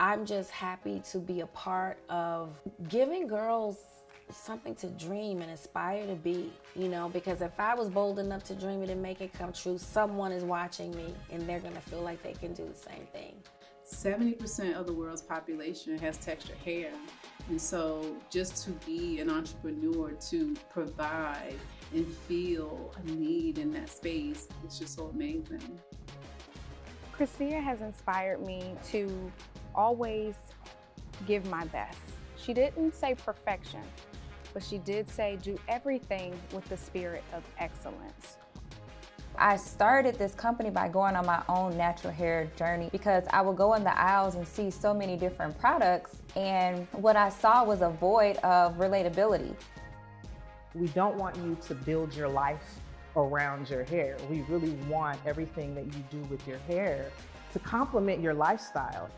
I'm just happy to be a part of giving girls something to dream and aspire to be, you know, because if I was bold enough to dream it and make it come true, someone is watching me and they're gonna feel like they can do the same thing. 70% of the world's population has textured hair. And so just to be an entrepreneur, to provide and feel a need in that space, it's just so amazing. Christia has inspired me to always give my best. She didn't say perfection, but she did say do everything with the spirit of excellence. I started this company by going on my own natural hair journey because I would go in the aisles and see so many different products, and what I saw was a void of relatability. We don't want you to build your life around your hair. We really want everything that you do with your hair to complement your lifestyle.